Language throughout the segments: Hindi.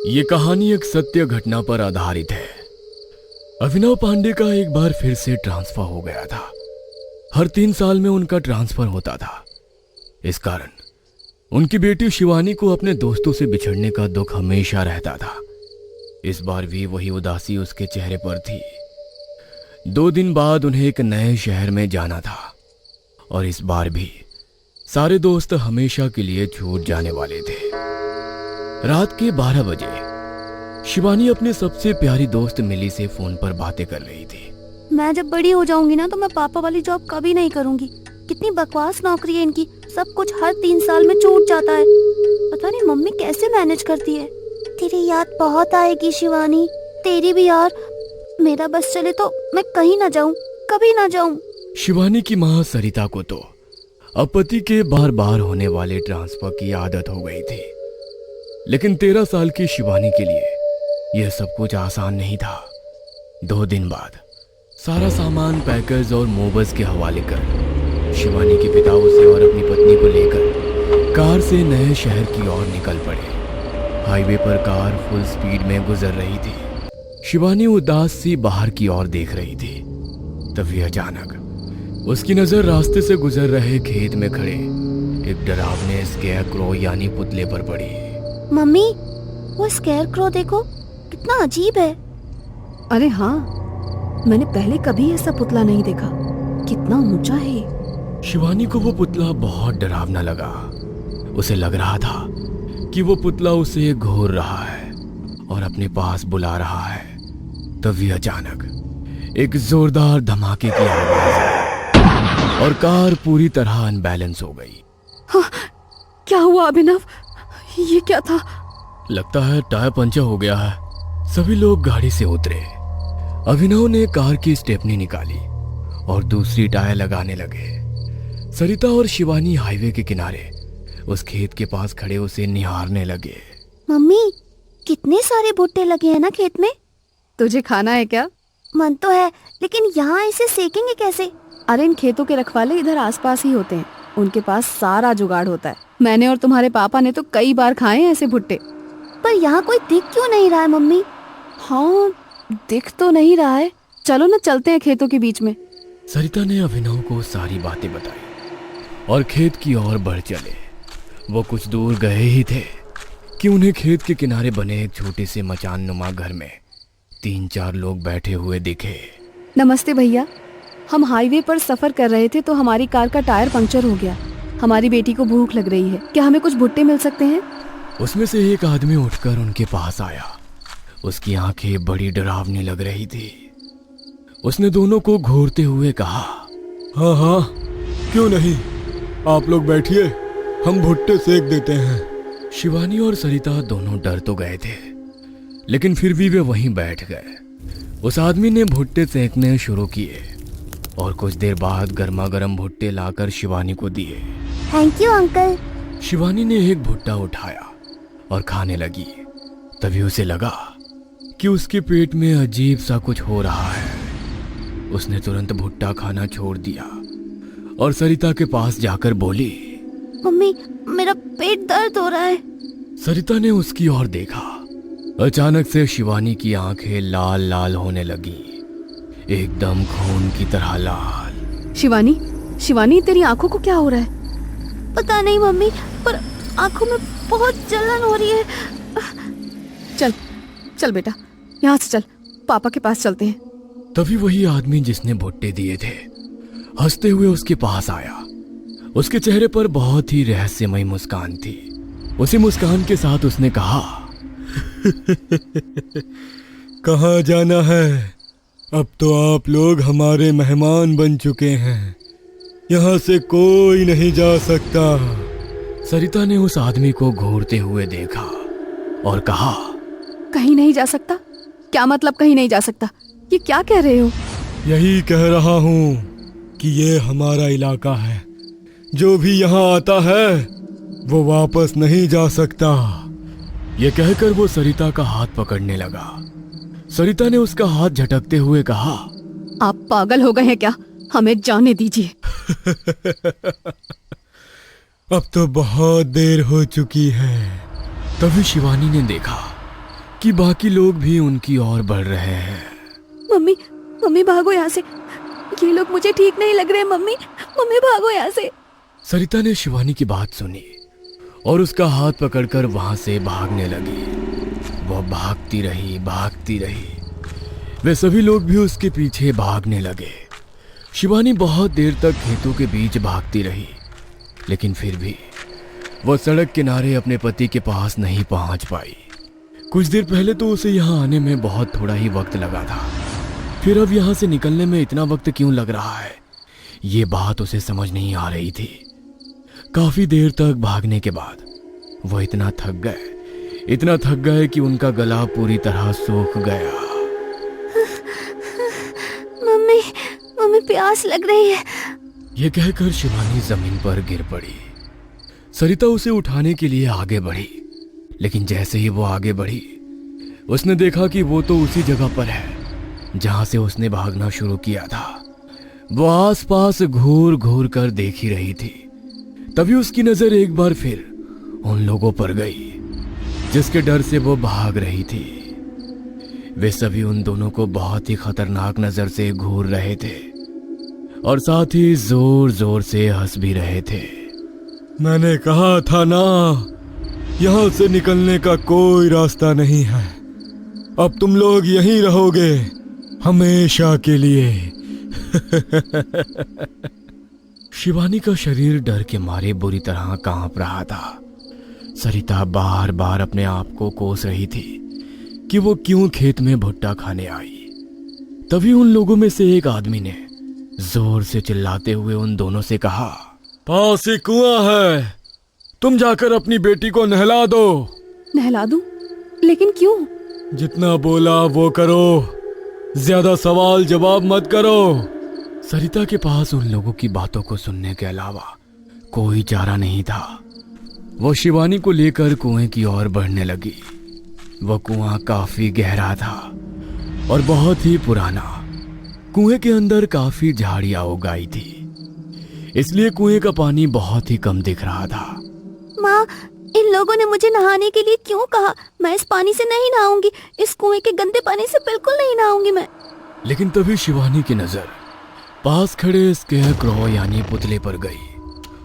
ये कहानी एक सत्य घटना पर आधारित है। अभिनव पांडे का एक बार फिर से ट्रांसफर हो गया था। हर 3 साल में उनका ट्रांसफर होता था। इस कारण उनकी बेटी शिवानी को अपने दोस्तों से बिछड़ने का दुख हमेशा रहता था। इस बार भी वही उदासी उसके चेहरे पर थी। 2 दिन बाद उन्हें एक नए शहर में जाना था और इस बार भी सारे दोस्त हमेशा के लिए छूट जाने वाले थे। रात के 12 बजे शिवानी अपने सबसे प्यारी दोस्त मिली से फोन पर बातें कर रही थी। मैं जब बड़ी हो जाऊंगी ना तो मैं पापा वाली जॉब कभी नहीं करूंगी। कितनी बकवास नौकरी है इनकी, सब कुछ हर 3 साल में छूट जाता है। पता नहीं मम्मी कैसे मैनेज करती है। तेरी याद बहुत आएगी शिवानी, तेरी भी यार। मेरा बस चले तो मैं कहीं ना जाऊं, कभी ना जाऊं। शिवानी की माँ सरिता को तो अब पति के बार बार होने वाले ट्रांसफर की आदत हो गई थी, लेकिन 13 साल की शिवानी के लिए यह सब कुछ आसान नहीं था। 2 दिन बाद सारा सामान पैकेज और मोबस के हवाले कर शिवानी के पिता उसे और अपनी पत्नी को लेकर कार से नए शहर की ओर निकल पड़े। हाईवे पर कार फुल स्पीड में गुजर रही थी। शिवानी उदास सी बाहर की ओर देख रही थी। तभी अचानक उसकी नजर रास्ते से गुजर रहे खेत में खड़े एक डरावने स्केयरक्रो यानी पुतले पर पड़ी। मम्मी, वो स्केयरक्रो देखो, कितना अजीब है। अरे हाँ, मैंने पहले कभी ऐसा पुतला नहीं देखा। कितना ऊंचा है। शिवानी को वो पुतला बहुत डरावना लगा। उसे लग रहा था कि वो पुतला उसे घूर रहा है और अपने पास बुला रहा है। तभी अचानक एक जोरदार धमाके की आवाज आई और कार पूरी तरह अनबैलेंस हो गई। हाँ, क्या हुआ अभिनव? ये क्या था? लगता है टायर पंचर हो गया है। सभी लोग गाड़ी से उतरे। अभिनव ने कार की स्टेपनी निकाली और दूसरी टायर लगाने लगे। सरिता और शिवानी हाईवे के किनारे उस खेत के पास खड़े उसे निहारने लगे। मम्मी, कितने सारे भुट्टे लगे हैं ना खेत में। तुझे खाना है क्या? मन तो है, लेकिन यहाँ इसे सेकेंगे कैसे? अरे इन खेतों के रखवाले इधर आसपास ही होते हैं। उनके पास सारा जुगाड़ होता है। मैंने और तुम्हारे पापा ने तो कई बार खाए हैं ऐसे भुट्टे। पर यहाँ कोई दिख क्यों नहीं रहा है मम्मी? हाँ, दिख तो नहीं रहा है। चलो ना, चलते हैं खेतों के बीच में। सरिता ने अभिनव को सारी बातें बताई और खेत की ओर बढ़ चले। वो कुछ दूर गए ही थे कि उन्हें खेत के किनारे बने एक छोटे से मचान नुमा घर में 3-4 लोग बैठे हुए दिखे। नमस्ते भैया, हम हाईवे पर सफर कर रहे थे तो हमारी कार का टायर पंक्चर हो गया। हमारी बेटी को भूख लग रही है, क्या हमें कुछ भुट्टे मिल सकते हैं? उसमें से एक आदमी उठकर उनके पास आया। उसकी आंखें बड़ी डरावनी लग रही थी। उसने दोनों को घूरते हुए कहा, हाँ हाँ, क्यों नहीं, आप लोग बैठिए, हम भुट्टे सेक देते हैं। शिवानी और सरिता दोनों डर तो गए थे, लेकिन फिर भी वे वहीं बैठ गए। उस आदमी ने भुट्टे सेकने शुरू किए और कुछ देर बाद गर्मा गर्म भुट्टे लाकर शिवानी को दिए। Thank you uncle. शिवानी ने एक भुट्टा उठाया और खाने लगी। तभी उसे लगा कि उसके पेट में अजीब सा कुछ हो रहा है। उसने तुरंत भुट्टा खाना छोड़ दिया और सरिता के पास जाकर बोली, मम्मी, मेरा पेट दर्द हो रहा है। सरिता ने उसकी ओर देखा। अचानक से शिवानी की आंखें लाल लाल होने लगी, एकदम खून की तरह लाल। शिवानी, शिवानी, तेरी आंखों को क्या हो रहा है? पता नहीं मम्मी, पर आंखों में बहुत जलन हो रही है। चल चल बेटा, यहाँ से चल, पापा के पास चलते हैं। तभी वही आदमी जिसने भुट्टे दिए थे हंसते हुए उसके पास आया। उसके चेहरे पर बहुत ही रहस्यमयी मुस्कान थी। उसी मुस्कान के साथ उसने कहा, कहाँ जाना है? अब तो आप लोग हमारे मेहमान बन चुके हैं, यहाँ से कोई नहीं जा सकता। सरिता ने उस आदमी को घूरते हुए देखा और कहा, कहीं नहीं जा सकता? क्या मतलब कहीं नहीं जा सकता? ये क्या कह रहे हो? यही कह रहा हूँ कि ये हमारा इलाका है। जो भी यहाँ आता है वो वापस नहीं जा सकता। ये कहकर वो सरिता का हाथ पकड़ने लगा। सरिता ने उसका हाथ झटकते हुए कहा, आप पागल हो गए हैं क्या? हमें जाने दीजिए। अब तो बहुत देर हो चुकी है। तभी शिवानी ने देखा कि बाकी लोग भी उनकी ओर बढ़ रहे हैं। मम्मी मम्मी भागो यहाँ से, ये लोग मुझे ठीक नहीं लग रहे। मम्मी मम्मी भागो यहाँ से। सरिता ने शिवानी की बात सुनी और उसका हाथ पकड़कर वहां से भागने लगी। वह भागती रही। वे सभी लोग भी उसके पीछे भागने लगे। शिवानी बहुत देर तक खेतों के बीच भागती रही, लेकिन फिर भी वह सड़क किनारे अपने पति के पास नहीं पहुंच पाई। कुछ देर पहले तो उसे यहाँ आने में बहुत थोड़ा ही वक्त लगा था, फिर अब यहाँ से निकलने में इतना वक्त क्यों लग रहा है, ये बात उसे समझ नहीं आ रही थी। काफी देर तक भागने के बाद वह इतना थक गए कि उनका गला पूरी तरह सूख गया। मम्मी प्यास लग रही है। यह कहकर शिवानी जमीन पर गिर पड़ी। सरिता उसे उठाने के लिए आगे बढ़ी, लेकिन जैसे ही वो आगे बढ़ी उसने देखा कि वो तो उसी जगह पर है जहां से उसने भागना शुरू किया था। वो आसपास घूर घूर कर देख ही रही थी। तभी उसकी नजर एक बार फिर उन लोगों पर गई जिसके डर से वो भाग रही थी। वे सभी उन दोनों को बहुत ही खतरनाक नजर से घूर रहे थे और साथ ही जोर जोर से हंस भी रहे थे। मैंने कहा था ना, यहां से निकलने का कोई रास्ता नहीं है। अब तुम लोग यहीं रहोगे हमेशा के लिए। शिवानी का शरीर डर के मारे बुरी तरह कांप रहा था। सरिता बार बार अपने आप को कोस रही थी कि वो क्यों खेत में भुट्टा खाने आई। तभी उन लोगों में से एक आदमी ने जोर से चिल्लाते हुए उन दोनों से कहा, पास ही कुआं है, तुम जाकर अपनी बेटी को नहला दो। नहला दूं? लेकिन क्यों? जितना बोला वो करो, ज्यादा सवाल जवाब मत करो। सरिता के पास उन लोगों की बातों को सुनने के अलावा कोई चारा नहीं था। वो शिवानी को लेकर कुएं की ओर बढ़ने लगी। वह कुआं काफी गहरा था और बहुत ही पुराना। कुएं के अंदर काफी झाड़ियां उगाई थी, इसलिए कुएं का पानी बहुत ही कम दिख रहा था। माँ, इन लोगों ने मुझे नहाने के लिए क्यों कहा? मैं इस पानी से नहीं नहाऊंगी। इस कुएं के गंदे पानी से बिल्कुल नहीं नहाऊंगी मैं। लेकिन तभी शिवानी की नजर पास खड़े स्केयरक्रो यानी पुतले पर गई।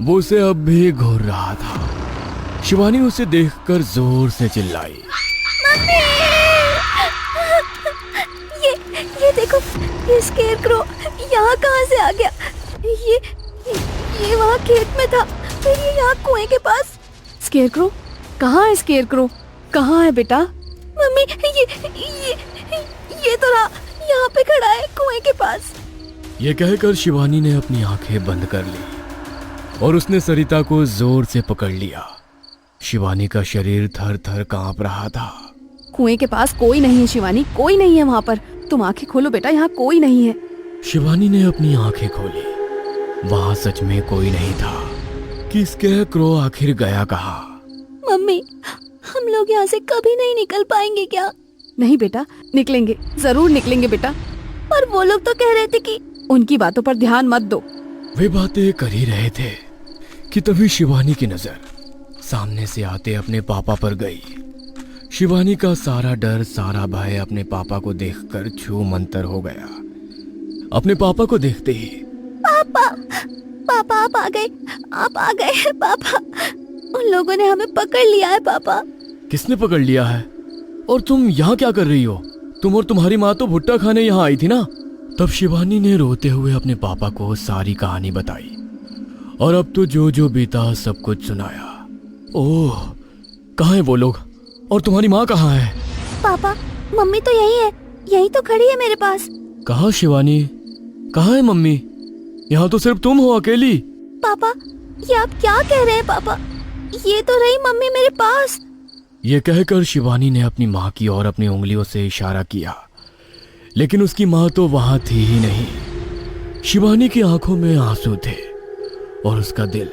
वो उसे अब भी घूर रहा था। शिवानी उसे देखकर जोर से चिल्लाई, मम्मी! ये देखो, ये स्केयरक्रो यहाँ कहाँ से आ गया? ये वहाँ खेत में था, फिर ये यहाँ कुएं के पास। स्केयरक्रो? कहाँ है स्केयरक्रो? कहाँ है बेटा? मम्मी, ये तो रहा, यहाँ पे खड़ा है कुएं के पास। ये कहकर शिवानी ने अपनी आंखें बंद कर ली और उसने सरिता को जोर से पकड़ लिया। शिवानी का शरीर थर थर कांप रहा था। कुएं के पास कोई नहीं है शिवानी, कोई नहीं है वहाँ पर। तुम आंखें खोलो बेटा, यहाँ कोई नहीं है। शिवानी ने अपनी आंखें खोली। वहाँ सच में कोई नहीं था। कि स्केयरक्रो आखिर गया कहाँ? मम्मी, हम लोग यहाँ से कभी नहीं निकल पाएंगे क्या? नहीं बेटा, निकलेंगे, जरूर निकलेंगे बेटा। पर वो लोग तो कह रहे थे कि... उनकी बातों पर ध्यान मत दो। वे बातें कर ही रहे थे कि तभी शिवानी की नजर सामने से आते अपने पापा पर गई। शिवानी का सारा डर, सारा भय अपने पापा को देखकर छू मंतर हो गया। अपने पापा को देखते ही, पापा आप आ गए पापा। उन लोगों ने हमें पकड़ लिया है पापा। किसने पकड़ लिया है? और तुम यहाँ क्या कर रही हो? तुम और तुम्हारी माँ तो भुट्टा खाने यहाँ आई थी ना? तब शिवानी ने रोते हुए अपने पापा को सारी कहानी बताई और अब तो जो जो बीता सब कुछ सुनाया। ओह, कहाँ है वो लोग? और तुम्हारी माँ कहाँ है? पापा, मम्मी तो यही है, यही तो खड़ी है मेरे पास। कहाँ शिवानी? कहाँ है मम्मी? यहाँ तो सिर्फ तुम हो अकेली। पापा, ये आप क्या कह रहे हैं पापा? ये तो रही मम्मी मेरे पास। ये कहकर शिवानी ने अपनी माँ की ओर अपनी उंगलियों से इशारा किया, लेकिन उसकी माँ तो वहां थी ही नहीं। शिवानी की आंखों में आंसू थे और उसका दिल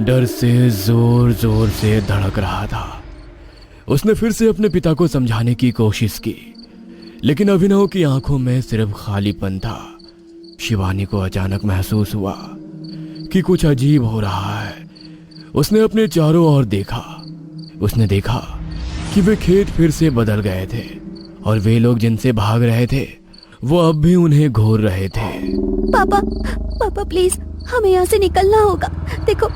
डर से जोर जोर से धड़क रहा था। उसने फिर से अपने पिता को समझाने की कोशिश की, लेकिन अभिनव की आंखों में सिर्फ खालीपन था। शिवानी को अचानक महसूस हुआ कि कुछ अजीब हो रहा है। उसने अपने चारों ओर देखा। उसने देखा कि वे खेत फिर से बदल गए थे और वे लोग जिनसे भाग रहे थे वो अब भी उन्हें घूर रहे थे। पापा पापा प्लीज, हमें यहाँ से निकलना होगा। देखो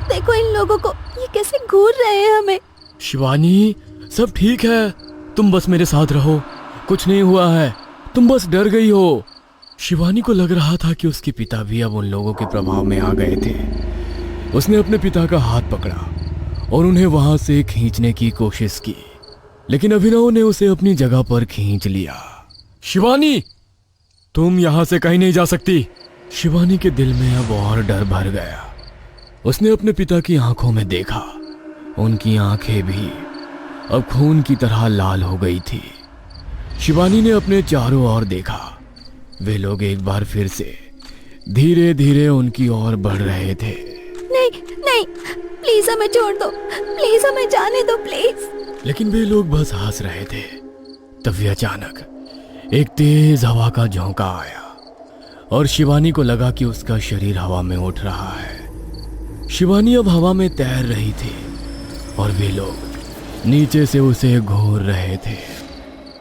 देखो इन लोगों को, ये कैसे घूर रहे हैं हमें। शिवानी, सब ठीक है, तुम बस मेरे साथ रहो, कुछ नहीं हुआ है, तुम बस डर गई हो। शिवानी को लग रहा था कि उसके पिता भी अब उन लोगों के प्रभाव में आ गए थे। उसने अपने पिता का हाथ पकड़ा और उन्हें वहां से खींचने की कोशिश की, लेकिन अभिनव ने उसे अपनी जगह पर खींच लिया। शिवानी, तुम यहां से कहीं नहीं जा सकती। शिवानी के दिल में अब और डर भर गया। उसने अपने पिता की आंखों में देखा, उनकी आंखें भी अब खून की तरह लाल हो गई थी। शिवानी ने अपने चारों ओर देखा, वे लोग एक बार फिर से धीरे धीरे उनकी ओर बढ़ रहे थे। नहीं नहीं, प्लीज हमें छोड़ दो, प्लीज हमें जाने दो प्लीज। लेकिन वे लोग बस हंस रहे थे। तभी अचानक एक तेज हवा का झोंका आया और शिवानी को लगा कि उसका शरीर हवा में उठ रहा है। शिवानी अब हवा में तैर रही थी और वे लोग नीचे से उसे घूर रहे थे।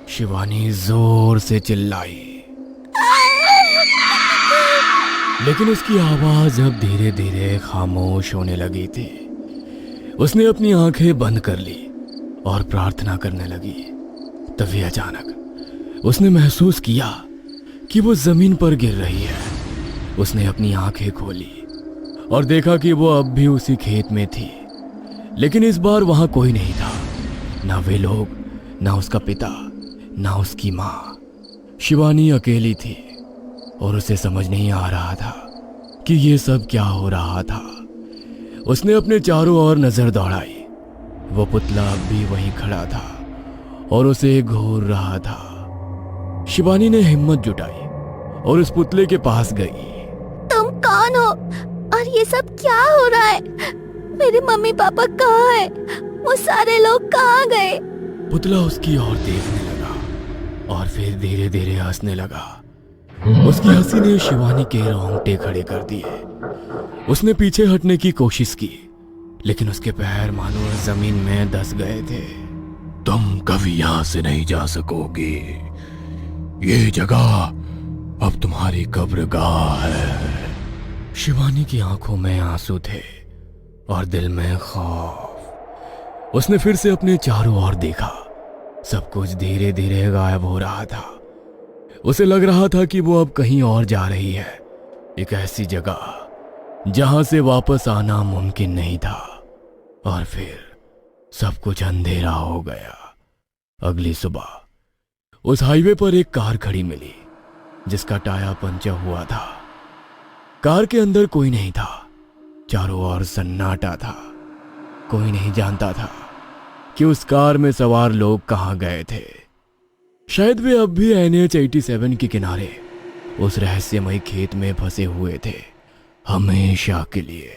शिवानी जोर से चिल्लाई, लेकिन उसकी आवाज अब धीरे धीरे खामोश होने लगी थी। उसने अपनी आंखें बंद कर ली और प्रार्थना करने लगी। तभी अचानक उसने महसूस किया कि वो जमीन पर गिर रही है। उसने अपनी आंखें खोली और देखा कि वो अब भी उसी खेत में थी, लेकिन इस बार वहां कोई नहीं था, ना वे लोग, ना उसका पिता, ना उसकी माँ। शिवानी अकेली थी और उसे समझ नहीं आ रहा था कि ये सब क्या हो रहा था। उसने अपने चारों ओर नजर दौड़ाई। वो पुतला अब भी वहीं खड़ा था और उसे घूर रहा था। शिवानी ने हिम्मत जुटाई और उस पुतले के पास गई। तुम कौन हो और ये सब क्या हो रहा है? मेरे मम्मी पापा कहाँ हैं? वो सारे लोग कहाँ गए? पुतला उसकी ओर देखने लगा और फिर धीरे धीरे हंसने लगा। उसकी हंसी ने शिवानी के रोंगटे खड़े कर दिए। उसने पीछे हटने की कोशिश की, लेकिन उसके पैर मानो जमीन में धंस गए थे। तुम कभी यहाँ से नहीं जा सकोगी, ये जगह अब तुम्हारी कब्रगाह है। शिवानी की आंखों में आंसू थे और दिल में खौफ। उसने फिर से अपने चारों ओर देखा। सब कुछ धीरे धीरे गायब हो रहा था। उसे लग रहा था कि वो अब कहीं और जा रही है, एक ऐसी जगह जहां से वापस आना मुमकिन नहीं था। और फिर सब कुछ अंधेरा हो गया। अगली सुबह उस हाईवे पर एक कार खड़ी मिली जिसका टायर पंचर हुआ था। कार के अंदर कोई नहीं था, चारों ओर सन्नाटा था। कोई नहीं जानता था कि उस कार में सवार लोग कहां गए थे। शायद वे अब भी NH 87 के किनारे उस रहस्यमय खेत में फंसे हुए थे, हमेशा के लिए।